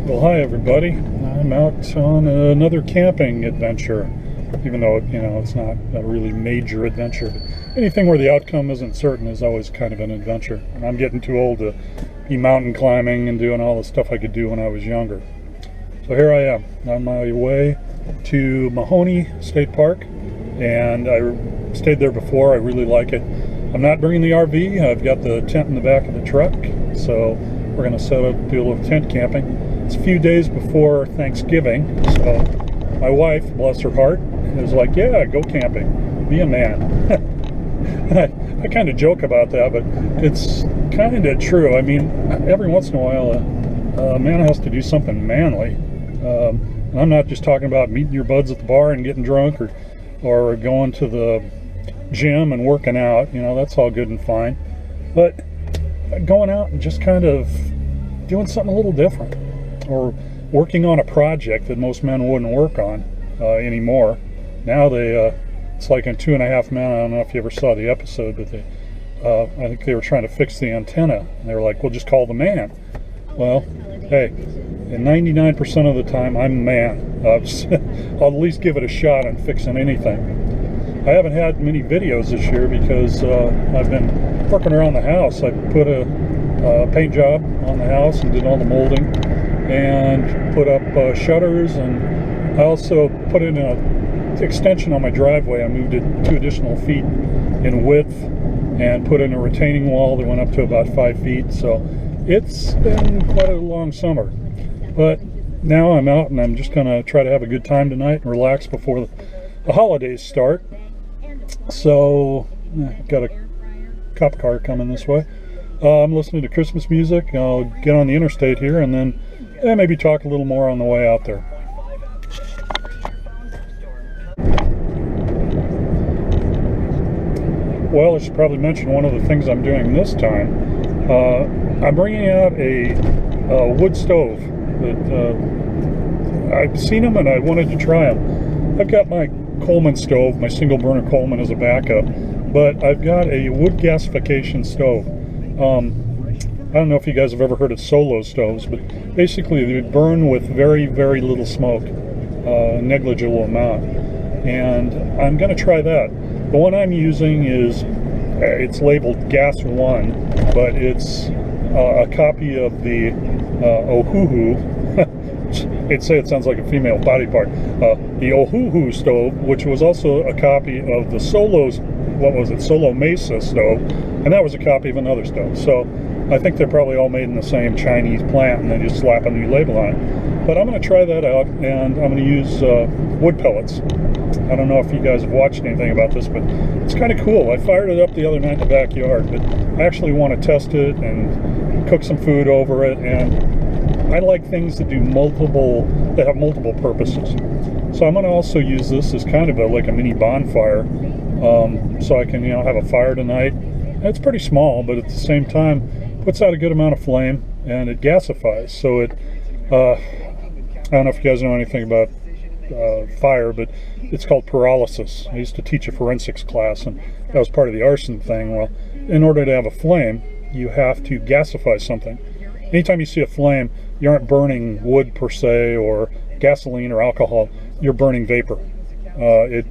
Well, hi everybody. I'm out on another camping adventure, even though it's not a really major adventure. Anything where the outcome isn't certain is always kind of an adventure. And I'm getting too old to be mountain climbing and doing all the stuff I could do when I was younger. So here I am on my way to Mahoney State Park, and I stayed there before. I really like it. I'm not bringing the RV. I've got the tent in the back of the truck, so we're going to set up, do a little tent camping. It's a few days before Thanksgiving, so my wife, bless her heart, is like, yeah, go camping, be a man. I kind of joke about that, but it's kind of true. I mean, every once in a while, a man has to do something manly. And I'm not just talking about meeting your buds at the bar and getting drunk, or going to the gym and working out. That's all good and fine. But going out and just kind of doing something a little different, or working on a project that most men wouldn't work on anymore. Now it's like in 2.5 Men. I don't know if you ever saw the episode, but I think they were trying to fix the antenna, and they were like, well, just call the man. Well, hey, 99% of the time I'm a man. I'll at least give it a shot on fixing anything. I haven't had many videos this year because I've been working around the house. I put a paint job on the house and did all the molding and put up shutters, and I also put in an extension on my driveway. I moved it 2 additional feet in width and put in a retaining wall that went up to about 5 feet. So it's been quite a long summer, but now I'm out and I'm just gonna try to have a good time tonight and relax before the holidays start. So got a cop car coming this way. I'm listening to Christmas music. I'll get on the interstate here and then maybe talk a little more on the way out there. Well, I should probably mention one of the things I'm doing this time. I'm bringing out a wood stove. I've seen them and I wanted to try them. I've got my Coleman stove, my single burner Coleman as a backup, but I've got a wood gasification stove. I don't know if you guys have ever heard of solo stoves, but basically they burn with very, very little smoke, a negligible amount. And I'm going to try that. The one I'm using it's labeled Gas 1, but it's a copy of the Ohuhu. I'd say it sounds like a female body part. The Ohuhu stove, which was also a copy of the Solo Mesa stove, and that was a copy of another stove. So I think they're probably all made in the same Chinese plant, and they just slap a new label on it. But I'm going to try that out, and I'm going to use wood pellets. I don't know if you guys have watched anything about this, but it's kind of cool. I fired it up the other night in the backyard, but I actually want to test it and cook some food over it, and I like things that have multiple purposes. So I'm going to also use this as kind of like a mini bonfire, so I can have a fire tonight. And it's pretty small, but at the same time puts out a good amount of flame, and it gasifies. So it I don't know if you guys know anything about fire, but it's called pyrolysis. I used to teach a forensics class, and that was part of the arson thing. Well, in order to have a flame, you have to gasify something. Anytime you see a flame, you aren't burning wood per se, or gasoline or alcohol. You're burning vapor. It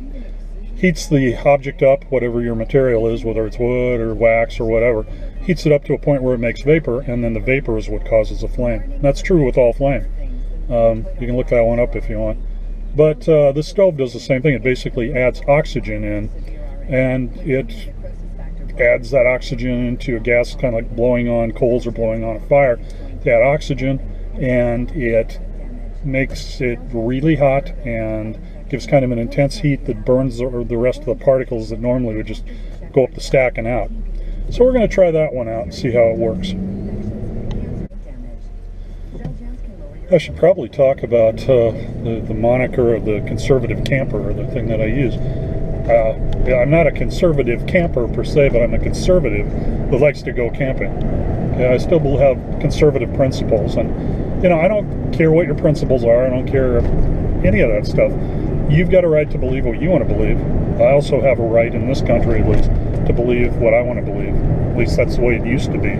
heats the object up, whatever your material is, whether it's wood or wax or whatever, heats it up to a point where it makes vapor, and then the vapor is what causes a flame. And that's true with all flame. You can look that one up if you want. But this stove does the same thing. It basically adds oxygen in, and it adds that oxygen into a gas, kind of like blowing on coals or blowing on a fire. To add oxygen, and it makes it really hot and gives kind of an intense heat that burns the rest of the particles that normally would just go up the stack and out. So we're going to try that one out and see how it works. I should probably talk about the moniker of the conservative camper, or the thing that I use. I'm not a conservative camper per se, but I'm a conservative who likes to go camping. I still have conservative principles, and I don't care what your principles are. I don't care any of that stuff. You've got a right to believe what you want to believe. I also have a right, in this country at least, to believe what I want to believe. At least that's the way it used to be.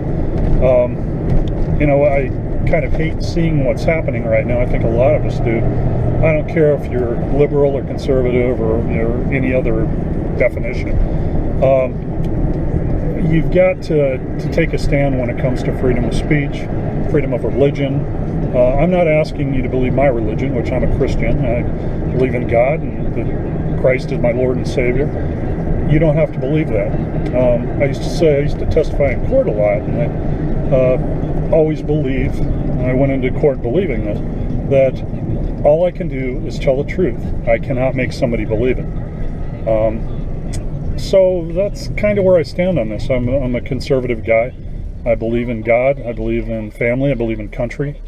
kind of hate seeing what's happening right now. I think a lot of us do. I don't care if you're liberal or conservative or any other definition. You've got to take a stand when it comes to freedom of speech, freedom of religion. I'm not asking you to believe my religion, which I'm a Christian. I believe in God and that Christ is my Lord and Savior. You don't have to believe that. I used to testify in court a lot, and I always believe, and I went into court believing this, that all I can do is tell the truth. I cannot make somebody believe it. So that's kind of where I stand on this. I'm a conservative guy. I believe in God. I believe in family. I believe in country.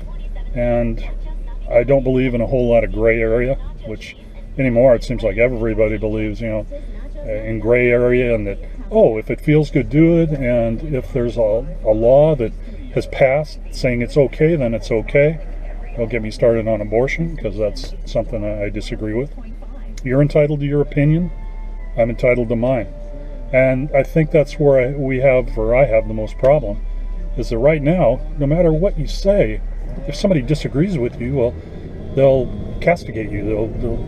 And I don't believe in a whole lot of gray area, which anymore it seems like everybody believes, in gray area, and that, oh, if it feels good, do it. And if there's a law that has passed saying it's okay, then it's okay. Don't get me started on abortion, because that's something I disagree with. You're entitled to your opinion. I'm entitled to mine. And I think that's where I have the most problem, is that right now, no matter what you say, if somebody disagrees with you, well, they'll castigate you. They'll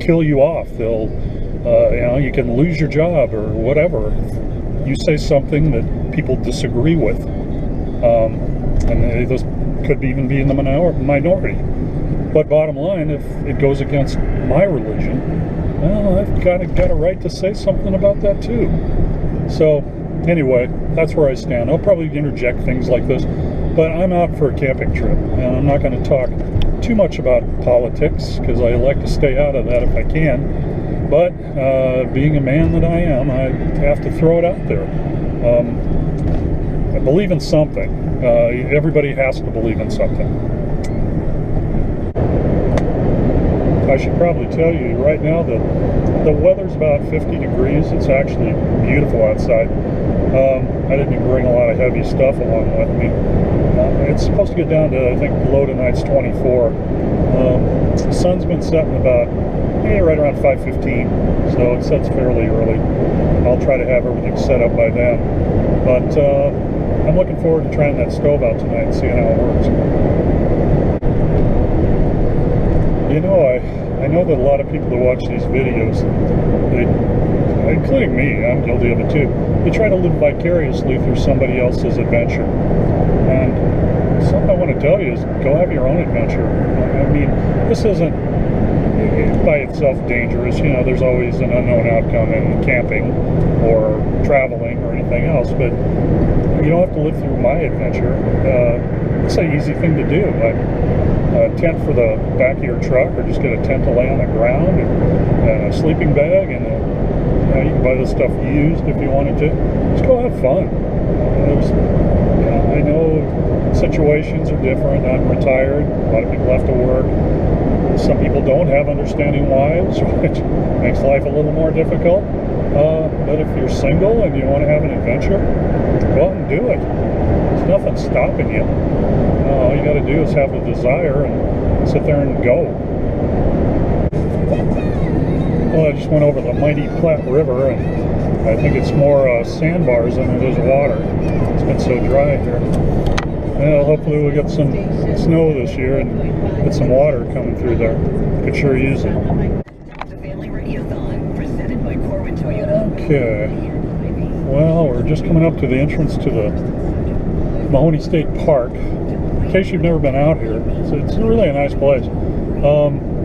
kill you off. You can lose your job or whatever. You say something that people disagree with, and those could even be in the minority. But bottom line, if it goes against my religion, well, I've got a right to say something about that too. So anyway, that's where I stand. I'll probably interject things like this, but I'm out for a camping trip, and I'm not going to talk too much about politics, because I like to stay out of that if I can. But being a man that I am, I have to throw it out there. I believe in something. Everybody has to believe in something. I should probably tell you right now that the weather's about 50 degrees. It's actually beautiful outside. I didn't even bring a lot of heavy stuff along with me. It's supposed to get down to, I think, low tonight's 24. The sun's been setting about right around 5:15, so it sets fairly early. I'll try to have everything set up by then. But I'm looking forward to trying that stove out tonight and seeing how it works. I know that a lot of people that watch these videos, including me, I'm guilty of it too, they try to live vicariously through somebody else's adventure. And something I want to tell you is, go have your own adventure. I mean, this isn't by itself dangerous. There's always an unknown outcome in camping or traveling or anything else, but you don't have to live through my adventure. It's an easy thing to do. A tent for the back of your truck, or just get a tent to lay on the ground, and a sleeping bag, and you can buy this stuff used if you wanted to. Just go have fun. I know situations are different. I'm retired. A lot of people have to work. Some people don't have understanding wives, which makes life a little more difficult. But if you're single and you want to have an adventure, go out and do it. There's nothing stopping you. All you got to do is have the desire and sit there and go. Well, I just went over the mighty Platte River, and I think it's more sandbars than it is water. It's been so dry here. Well, hopefully we'll get some snow this year and get some water coming through there. Could sure use it. Okay. Well, we're just coming up to the entrance to the Mahoney State Park. In case you've never been out here, it's really a nice place.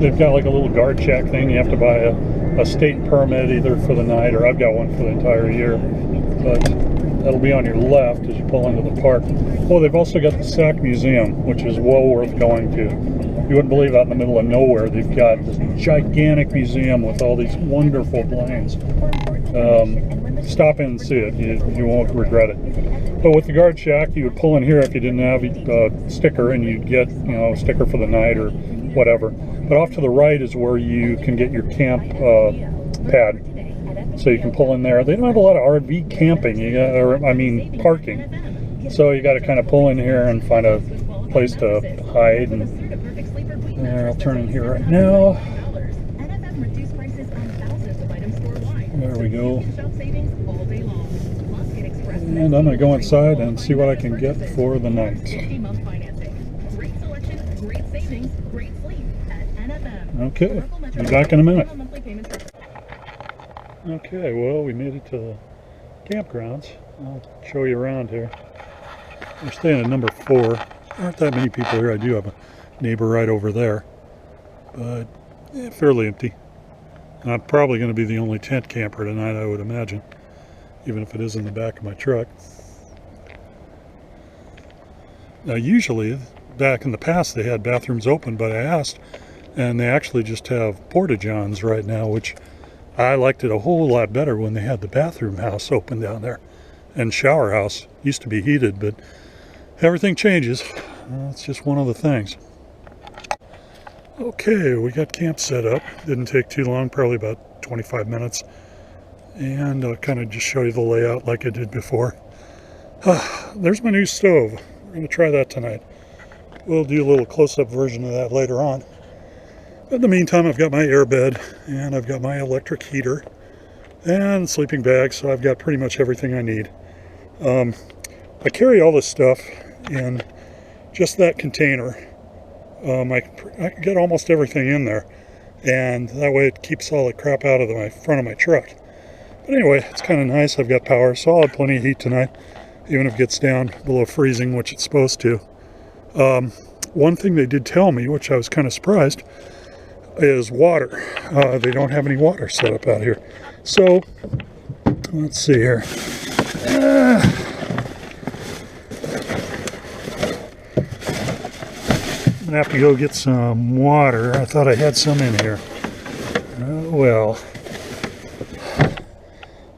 They've got like a little guard shack thing. You have to buy a state permit either for the night, or I've got one for the entire year. But that'll be on your left as you pull into the park. Oh, they've also got the Sac Museum, which is well worth going to. You wouldn't believe, out in the middle of nowhere, they've got this gigantic museum with all these wonderful planes. Stop in and see it. You won't regret it. But with the guard shack, you would pull in here if you didn't have a sticker, and you'd get a sticker for the night or whatever. But off to the right is where you can get your camp pad. So you can pull in there. They don't have a lot of RV camping, parking. So you got to kind of pull in here and find a place to hide. And I'll turn in here right now. There we go. And I'm going to go inside and see what I can get for the night. Okay, be back in a minute. Okay, well, we made it to the campgrounds. I'll show you around here. We're staying at number 4. There aren't that many people here. I do have a neighbor right over there, but fairly empty. And I'm probably going to be the only tent camper tonight, I would imagine, even if it is in the back of my truck. Now, usually, back in the past, they had bathrooms open, but I asked, and they actually just have porta-johns right now, which I liked it a whole lot better when they had the bathroom house open down there. And shower house used to be heated, but everything changes. It's just one of the things. Okay, we got camp set up. Didn't take too long, probably about 25 minutes. And I'll kind of just show you the layout like I did before. There's my new stove. We're going to try that tonight. We'll do a little close-up version of that later on. But in the meantime, I've got my air bed, and I've got my electric heater, and sleeping bag, so I've got pretty much everything I need. I carry all this stuff in just that container. I can get almost everything in there, and that way it keeps all the crap out of the front of my truck. But anyway, it's kind of nice. I've got power, so I'll have plenty of heat tonight, even if it gets down below freezing, which it's supposed to. One thing they did tell me, which I was kind of surprised, is water. They don't have any water set up out here. So, let's see here. I'm gonna have to go get some water. I thought I had some in here. Oh well.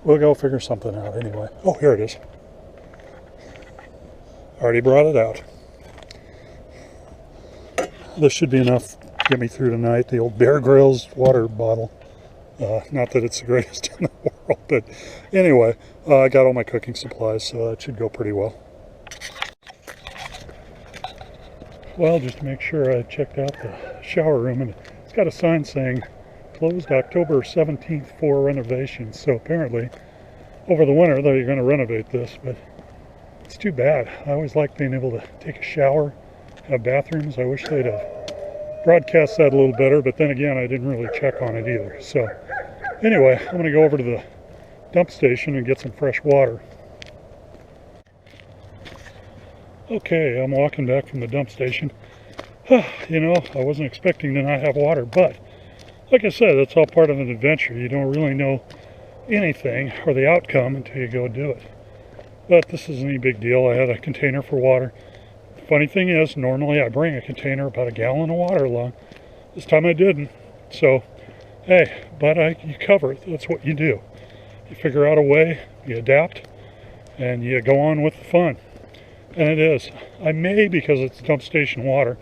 We'll go figure something out anyway. Oh, here it is. Already brought it out. This should be enough to get me through tonight. The old Bear Grylls water bottle. Not that it's the greatest in the world, but anyway, I got all my cooking supplies, so that should go pretty well. Well, just to make sure, I checked out the shower room, and it's got a sign saying closed October 17th for renovations. So apparently, over the winter, they're going to renovate this, but it's too bad. I always like being able to take a shower, have bathrooms. I wish they'd have broadcast that a little better, but then again, I didn't really check on it either. So anyway, I'm going to go over to the dump station and get some fresh water. Okay, I'm walking back from the dump station. You know, I wasn't expecting to not have water, but like I said, that's all part of an adventure. You don't really know anything or the outcome until you go do it. But this isn't any big deal. I had a container for water. The funny thing is, normally I bring a container about a gallon of water along. This time I didn't. So, hey, but you cover it. That's what you do. You figure out a way, you adapt, and you go on with the fun. And it is. I may, because it's dump station water,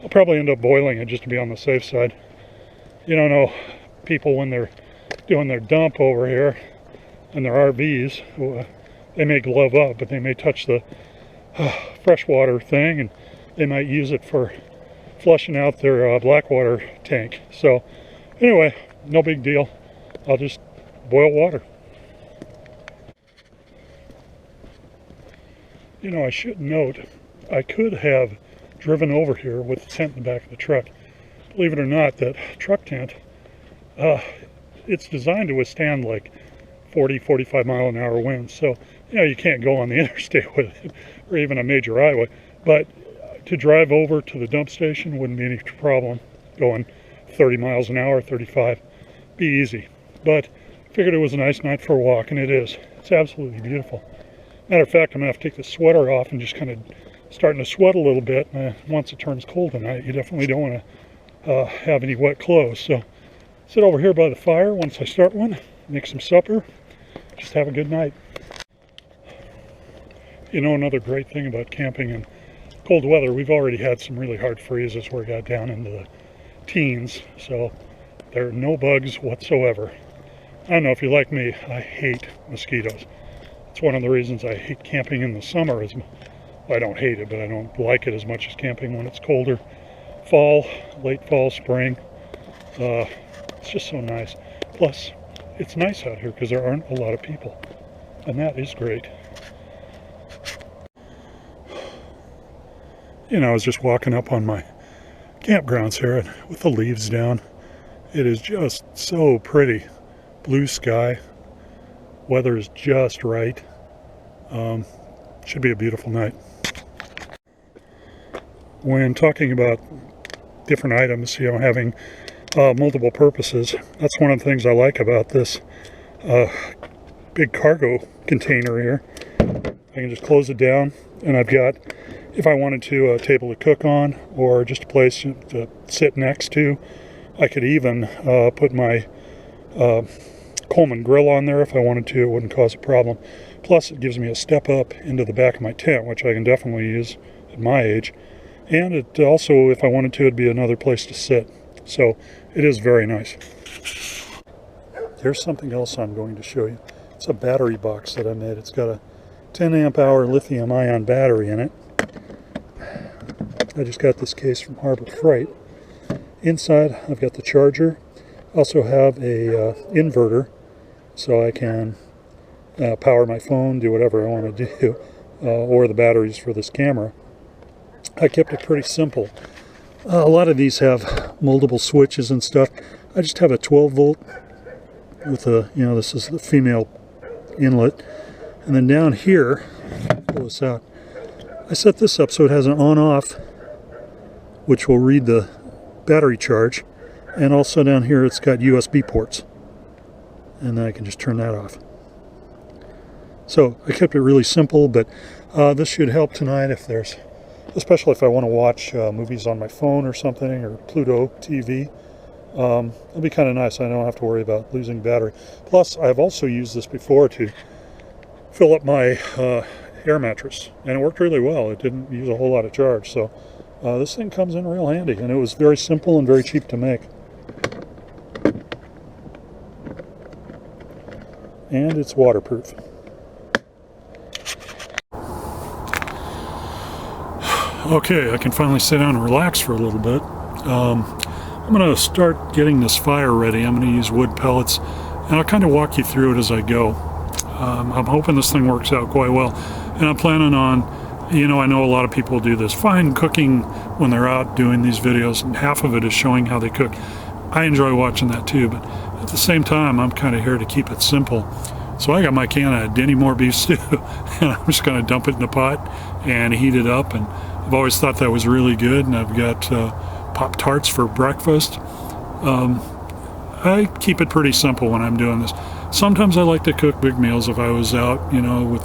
I'll probably end up boiling it just to be on the safe side. You don't know, people when they're doing their dump over here in their RVs, they may glove up, but they may touch the freshwater thing, and they might use it for flushing out their blackwater tank. So anyway, no big deal. I'll just boil water. You know, I should note, I could have driven over here with the tent in the back of the truck. Believe it or not, that truck tent, it's designed to withstand like 40, 45 mile an hour winds. So, you know, you can't go on the interstate with it, or even a major highway. But to drive over to the dump station wouldn't be any problem. Going 30 miles an hour, 35, be easy. But I figured it was a nice night for a walk, and it is. It's absolutely beautiful. Matter of fact, I'm going to have to take the sweater off and just kind of starting to sweat a little bit. Once it turns cold tonight, you definitely don't want to have any wet clothes. So sit over here by the fire once I start one, make some supper, just have a good night. You know, another great thing about camping in cold weather, we've already had some really hard freezes where it got down into the teens, so there are no bugs whatsoever. I don't know if you're like me, I hate mosquitoes. It's one of the reasons I hate camping in the summer. I don't hate it, but I don't like it as much as camping when it's colder. Fall, late fall, spring, it's just so nice. Plus, it's nice out here because there aren't a lot of people, and that is great. You know, I was just walking up on my campgrounds here with the leaves down. It is just so pretty. Blue sky. Weather is just right. Should be a beautiful night. When talking about different items, you know, having multiple purposes, that's one of the things I like about this big cargo container here. I can just close it down, and I've got, if I wanted to, a table to cook on, or just a place to sit next to. I could even put my Coleman grill on there if I wanted to. It wouldn't cause a problem. Plus, it gives me a step up into the back of my tent, which I can definitely use at my age. And it also, if I wanted to, it'd be another place to sit. So it is very nice. Here's something else I'm going to show you. It's a battery box that I made. It's got a 10 amp hour lithium ion battery in it. I just got this case from Harbor Freight. Inside, I've got the charger. I also have a inverter, so I can power my phone, do whatever I want to do, or the batteries for this camera. I kept it pretty simple. A lot of these have multiple switches and stuff. I just have a 12 volt with a, you know, this is the female inlet. And then down here, pull this out, I set this up so it has an on-off, which will read the battery charge. And also down here it's got USB ports. And then I can just turn that off. So I kept it really simple, but this should help tonight if there's, especially if I want to watch movies on my phone or something, or Pluto TV. It'll be kind of nice. I don't have to worry about losing battery. Plus, I've also used this before to fill up my air mattress, and it worked really well. It didn't use a whole lot of charge, so this thing comes in real handy, and it was very simple and very cheap to make. And it's waterproof. Okay, I can finally sit down and relax for a little bit. I'm going to start getting this fire ready. I'm going to use wood pellets, and I'll kind of walk you through it as I go. I'm hoping this thing works out quite well, and I'm planning on, you know, I know a lot of people do this fine cooking when they're out doing these videos, and half of it is showing how they cook. I enjoy watching that too, but at the same time, I'm kind of here to keep it simple. So I got my can of Denny Moore beef stew, and I'm just going to dump it in the pot and heat it up. And I've always thought that was really good, and I've got Pop-Tarts for breakfast. I keep it pretty simple when I'm doing this. Sometimes I like to cook big meals if I was out, you know, with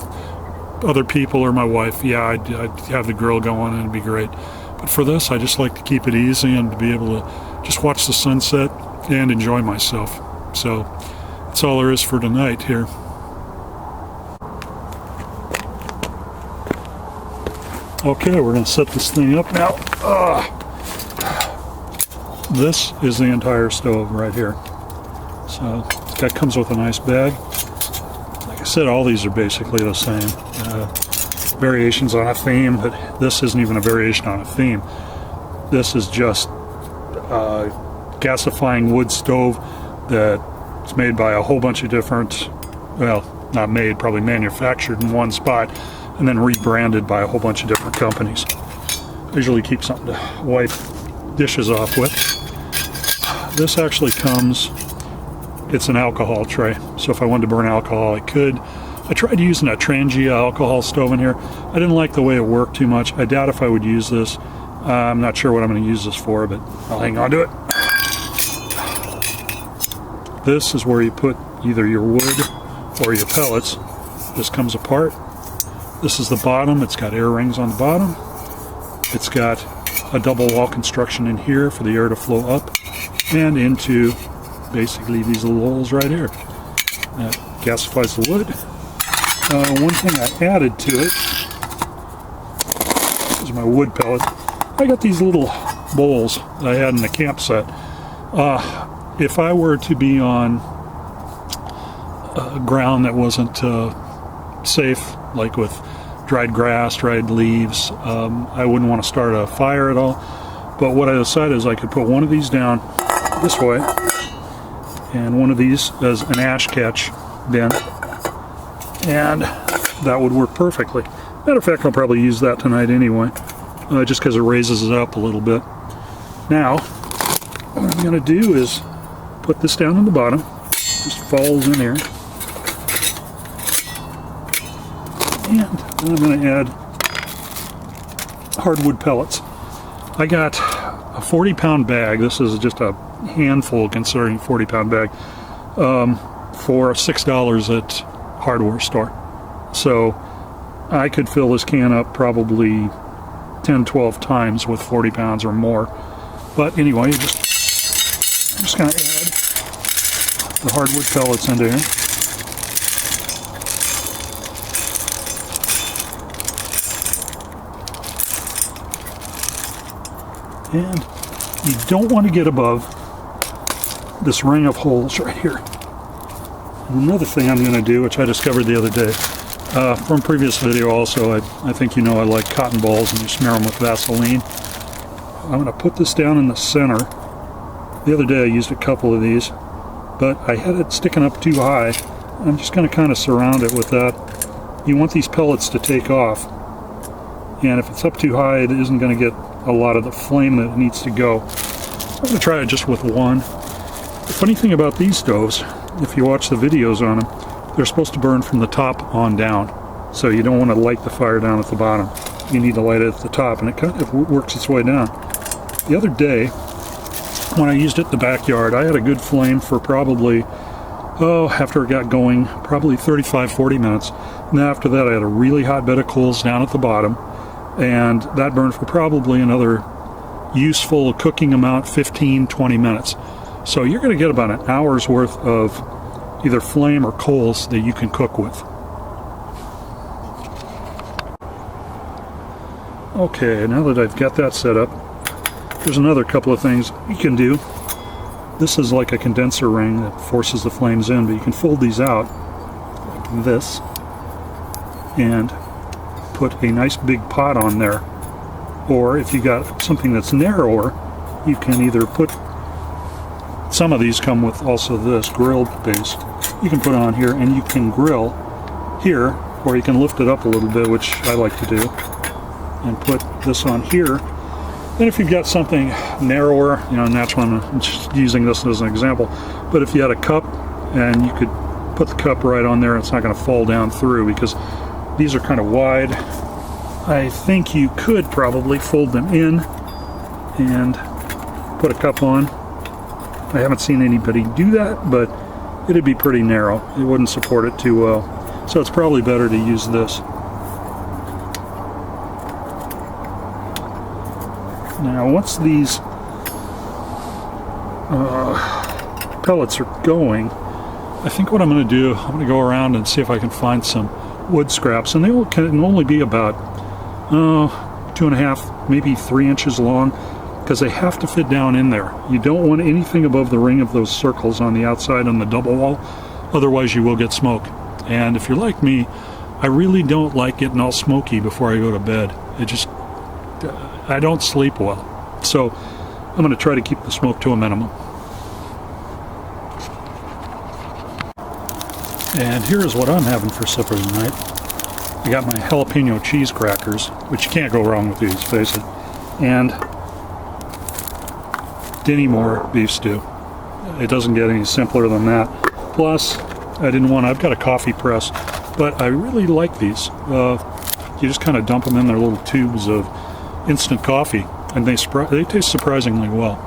other people or my wife. Yeah, I'd have the grill going and it'd be great. But for this, I just like to keep it easy and to be able to just watch the sunset and enjoy myself. So that's all there is for tonight here. Okay, we're going to set this thing up now. This is the entire stove right here. So that comes with a nice bag. Like I said, all these are basically the same. Variations on a theme, but this isn't even a variation on a theme. This is just a gasifying wood stove that's made by a whole bunch of different, well, not made, probably manufactured in one spot, and then rebranded by a whole bunch of different companies. I usually keep something to wipe dishes off with. This actually comes, it's an alcohol tray, so if I wanted to burn alcohol I could. I tried using a Trangia alcohol stove in here. I didn't like the way it worked too much. I doubt if I would use this. I'm not sure what I'm going to use this for, but I'll hang on to it. This is where you put either your wood or your pellets. This comes apart. This is the bottom. It's got air rings on the bottom. It's got a double wall construction in here for the air to flow up and into basically these little holes right here. That gasifies the wood. One thing I added to it is my wood pellet. I got these little bowls that I had in the camp set. If I were to be on ground that wasn't safe, like with dried grass, dried leaves, I wouldn't want to start a fire at all. But what I decided is I could put one of these down this way and one of these as an ash catch bin, and that would work perfectly. Matter of fact, I'll probably use that tonight anyway, just because it raises it up a little bit. Now, what I'm going to do is put this down on the bottom. Just falls in there. And then I'm going to add hardwood pellets. I got a 40-pound bag. This is just a handful considering 40-pound bag for $6 at hardware store. So I could fill this can up probably 10-12 times with 40 pounds or more. But anyway, I'm just going to add the hardwood pellets into here. And you don't want to get above this ring of holes right here. And another thing I'm going to do, which I discovered the other day, from previous video also, I think you know I like cotton balls and you smear them with Vaseline. I'm going to put this down in the center. The other day I used a couple of these, but I had it sticking up too high. I'm just going to kind of surround it with that. You want these pellets to take off, and if it's up too high it isn't going to get a lot of the flame that it needs to go. I'm going to try it just with one. The funny thing about these stoves, if you watch the videos on them, they're supposed to burn from the top on down. So you don't want to light the fire down at the bottom. You need to light it at the top, and it kind of works its way down. The other day, when I used it in the backyard, I had a good flame for probably, after it got going, probably 35-40 minutes. And after that I had a really hot bed of coals down at the bottom, and that burned for probably another useful cooking amount, 15-20 minutes. So you're going to get about an hour's worth of either flame or coals that you can cook with. Okay, now that I've got that set up, there's another couple of things you can do. This is like a condenser ring that forces the flames in, but you can fold these out like this and put a nice big pot on there. Or if you got something that's narrower, you can either put, some of these come with also this grilled base. You can put it on here and you can grill here, or you can lift it up a little bit, which I like to do, and put this on here. Then if you've got something narrower, and that's when I'm just using this as an example, but if you had a cup and you could put the cup right on there, it's not going to fall down through because these are kind of wide. I think you could probably fold them in and put a cup on. I haven't seen anybody do that, but it'd be pretty narrow. It wouldn't support it too well. So it's probably better to use this. Now once these pellets are going, I think what I'm going to do, I'm going to go around and see if I can find some wood scraps, and they can only be about 2.5, maybe 3 inches long, because they have to fit down in there. You don't want anything above the ring of those circles on the outside on the double wall, otherwise you will get smoke. And if you're like me, I really don't like getting all smoky before I go to bed. I don't sleep well. So I'm going to try to keep the smoke to a minimum. And here is what I'm having for supper tonight. I got my jalapeno cheese crackers, which you can't go wrong with these, face it, and Denny Moore beef stew. It doesn't get any simpler than that. Plus, I've got a coffee press, but I really like these. You just kind of dump them in their little tubes of instant coffee, and they taste surprisingly well.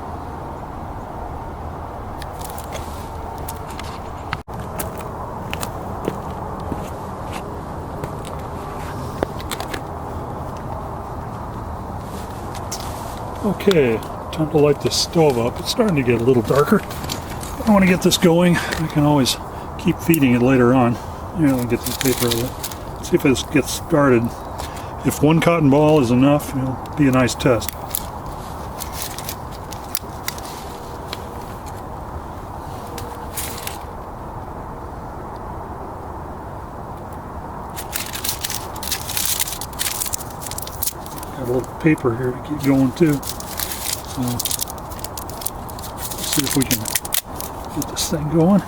Okay, time to light this stove up. It's starting to get a little darker. I want to get this going. I can always keep feeding it later on. I'll get this paper out of it. See if this gets started. If one cotton ball is enough, it'll be a nice test. Got a little paper here to keep going too. So let's see if we can get this thing going.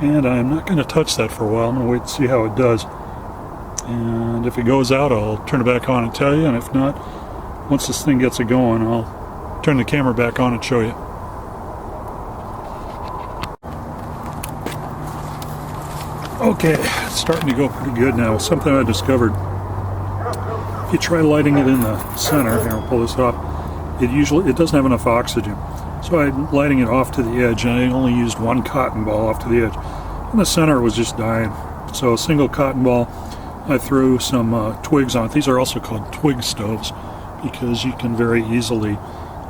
And I'm not going to touch that for a while. I'm going to wait to see how it does. And if it goes out, I'll turn it back on and tell you. And if not, once this thing gets it going, I'll turn the camera back on and show you. Okay, it's starting to go pretty good now. Something I discovered. If you try lighting it in the center, here, I'll pull this off, it doesn't have enough oxygen. So I'm lighting it off to the edge, and I only used one cotton ball off to the edge. And the center was just dying. So a single cotton ball, I threw some twigs on it. These are also called twig stoves because you can very easily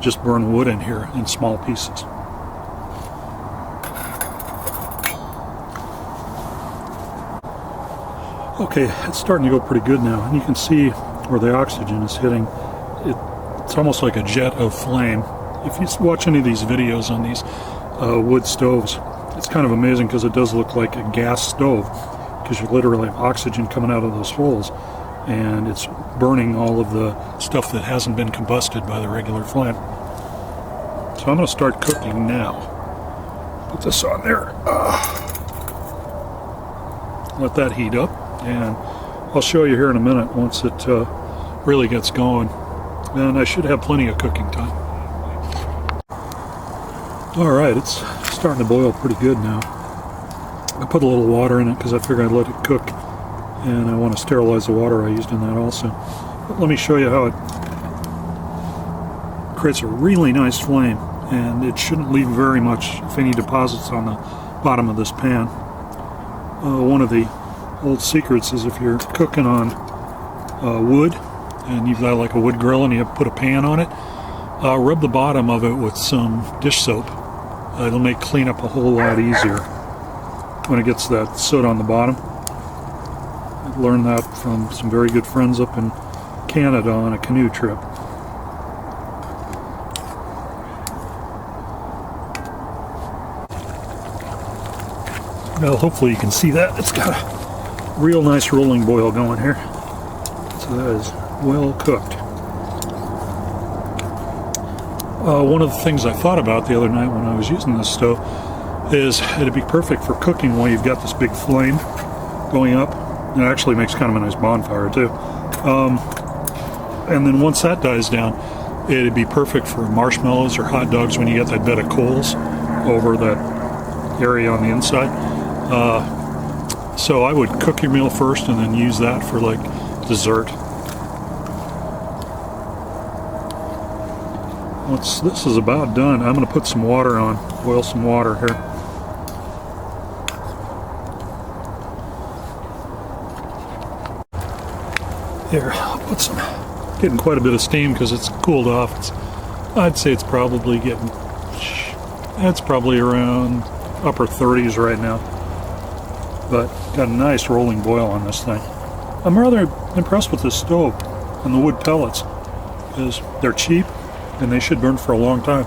just burn wood in here in small pieces. Okay, it's starting to go pretty good now, and you can see where the oxygen is hitting. It's almost like a jet of flame. If you watch any of these videos on these wood stoves, it's kind of amazing because it does look like a gas stove because you literally have oxygen coming out of those holes, and it's burning all of the stuff that hasn't been combusted by the regular flame. So I'm going to start cooking now. Put this on there. Let that heat up. And I'll show you here in a minute once it really gets going. And I should have plenty of cooking time. Alright, it's starting to boil pretty good now. I put a little water in it because I figured I'd let it cook. And I want to sterilize the water I used in that also. But let me show you how it creates a really nice flame. And it shouldn't leave very much, if any, deposits on the bottom of this pan. One of the old secrets is if you're cooking on wood and you've got like a wood grill and you put a pan on it, rub the bottom of it with some dish soap. It'll make cleanup a whole lot easier when it gets that soot on the bottom. I learned that from some very good friends up in Canada on a canoe trip. Well, hopefully you can see that. It's got a real nice rolling boil going here. So that is well cooked. One of the things I thought about the other night when I was using this stove is it'd be perfect for cooking while you've got this big flame going up. It actually makes kind of a nice bonfire too. And then once that dies down, it'd be perfect for marshmallows or hot dogs when you get that bed of coals over that area on the inside. So I would cook your meal first and then use that for like dessert. Once this is about done, I'm going to put some water on, boil some water here. Here, I'll put some, getting quite a bit of steam because it's cooled off. I'd say it's probably around upper 30s right now. But got a nice rolling boil on this thing. I'm rather impressed with this stove and the wood pellets because they're cheap and they should burn for a long time.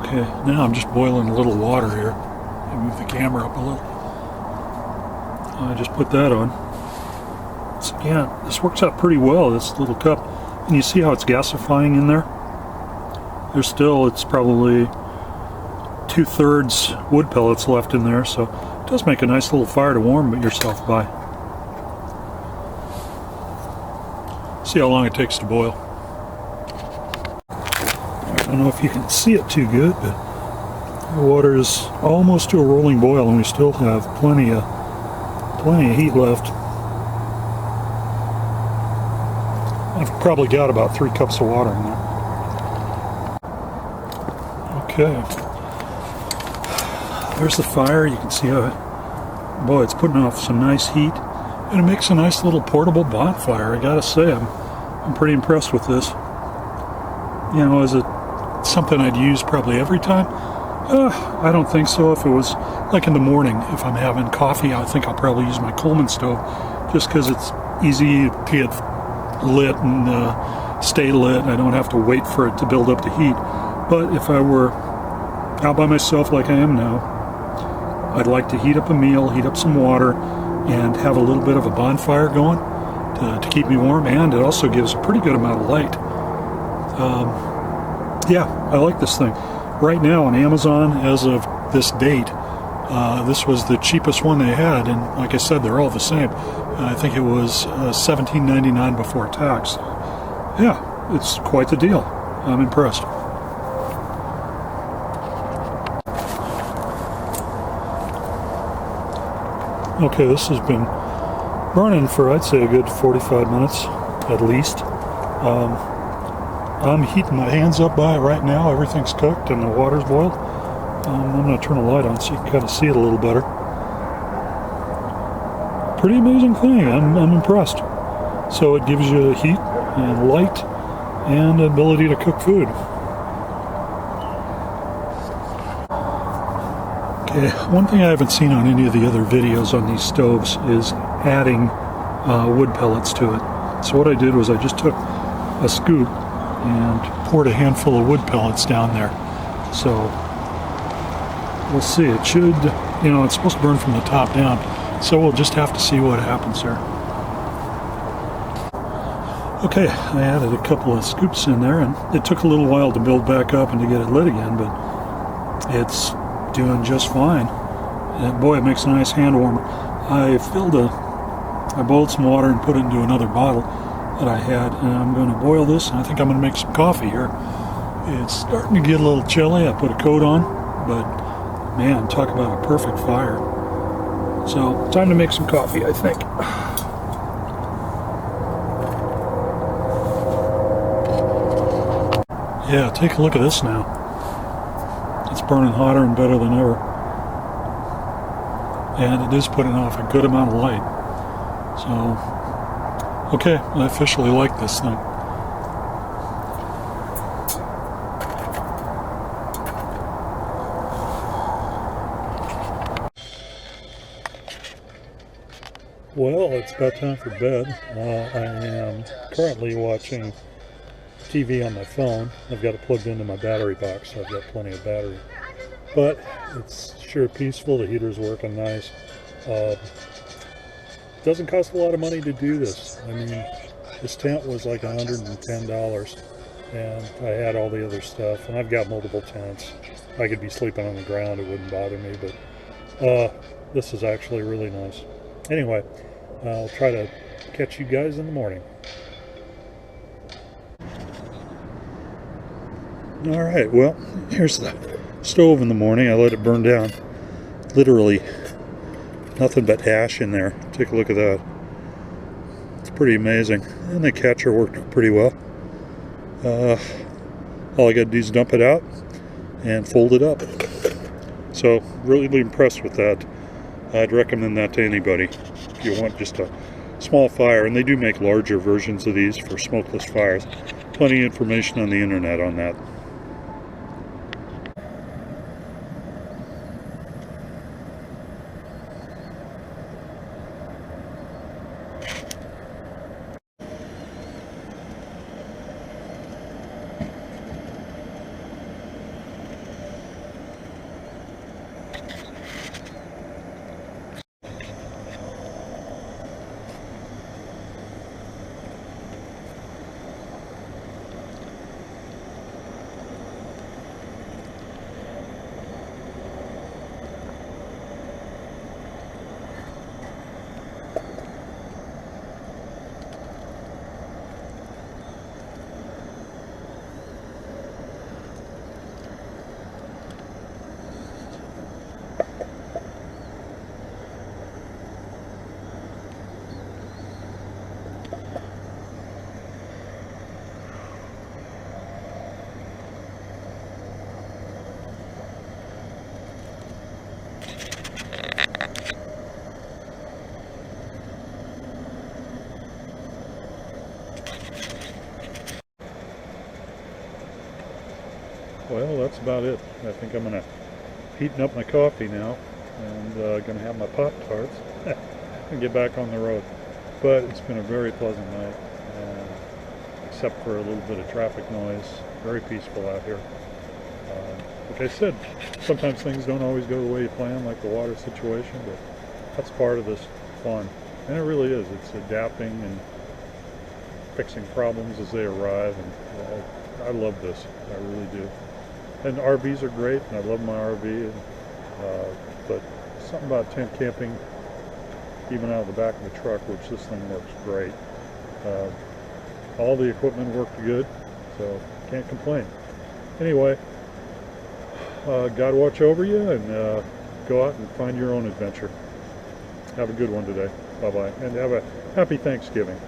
Okay, now I'm just boiling a little water here. I move the camera up a little. I just put that on. So again, this works out pretty well, this little cup. And you see how it's gasifying in there? It's probably 2/3 wood pellets left in there, so it does make a nice little fire to warm yourself by. See how long it takes to boil. I don't know if you can see it too good, but the water is almost to a rolling boil and we still have plenty of heat left. I've probably got about 3 cups of water in there. Okay. There's the fire. You can see how it's putting off some nice heat. And it makes a nice little portable bonfire. I gotta say, I'm pretty impressed with this. You know, is it something I'd use probably every time? I don't think so. If it was like in the morning, if I'm having coffee, I think I'll probably use my Coleman stove just because it's easy to get lit and stay lit. I don't have to wait for it to build up the heat. But if I were out by myself like I am now, I'd like to heat up a meal, heat up some water, and have a little bit of a bonfire going to keep me warm, and it also gives a pretty good amount of light. Yeah, I like this thing. right now on Amazon, as of this date, this was the cheapest one they had, and like I said, they're all the same. I think it was $17.99 before tax. Yeah, it's quite the deal. I'm impressed. Okay, this has been burning for, I'd say, a good 45 minutes at least. I'm heating my hands up by it right now. Everything's cooked and the water's boiled. I'm going to turn the light on so you can kind of see it a little better. Pretty amazing thing. I'm impressed. So it gives you heat and light and ability to cook food. Okay, one thing I haven't seen on any of the other videos on these stoves is adding wood pellets to it. So what I did was I just took a scoop and poured a handful of wood pellets down there. So we'll see. It should, it's supposed to burn from the top down. So we'll just have to see what happens there. Okay, I added a couple of scoops in there, and it took a little while to build back up and to get it lit again, but it's doing just fine. And boy, it makes a nice hand warmer. I boiled some water and put it into another bottle that I had, and I'm going to boil this, and I think I'm going to make some coffee here. It's starting to get a little chilly. I put a coat on, but man, talk about a perfect fire. So, time to make some coffee, I think. Yeah, take a look at this now. It's burning hotter and better than ever. And it is putting off a good amount of light. So, okay, I officially like this thing. Well, it's about time for bed. I am currently watching TV on my phone. I've got it plugged into my battery box, so I've got plenty of battery. But it's sure peaceful. The heater's working nice. Doesn't cost a lot of money to do this. I mean, this tent was like $110, and I had all the other stuff, and I've got multiple tents. I could be sleeping on the ground, it wouldn't bother me, but this is actually really nice. Anyway, I'll try to catch you guys in the morning. Alright, well, here's the stove in the morning. I let it burn down. Literally nothing but ash in there. Take a look at that. It's pretty amazing. And the catcher worked pretty well. All I got to do is dump it out and fold it up. So, really impressed with that. I'd recommend that to anybody if you want just a small fire. And they do make larger versions of these for smokeless fires. Plenty of information on the internet on that. Well, that's about it. I think I'm going to heating up my coffee now and going to have my Pop-Tarts and get back on the road. But it's been a very pleasant night, except for a little bit of traffic noise. Very peaceful out here. Like I said, sometimes things don't always go the way you plan, like the water situation, but that's part of this fun. And it really is. It's adapting and fixing problems as they arrive, and I love this. I really do. And RVs are great, and I love my RV. But something about tent camping, even out of the back of the truck, which this thing works great. All the equipment worked good, so can't complain. Anyway, God watch over you, and go out and find your own adventure. Have a good one today. Bye-bye, and have a happy Thanksgiving.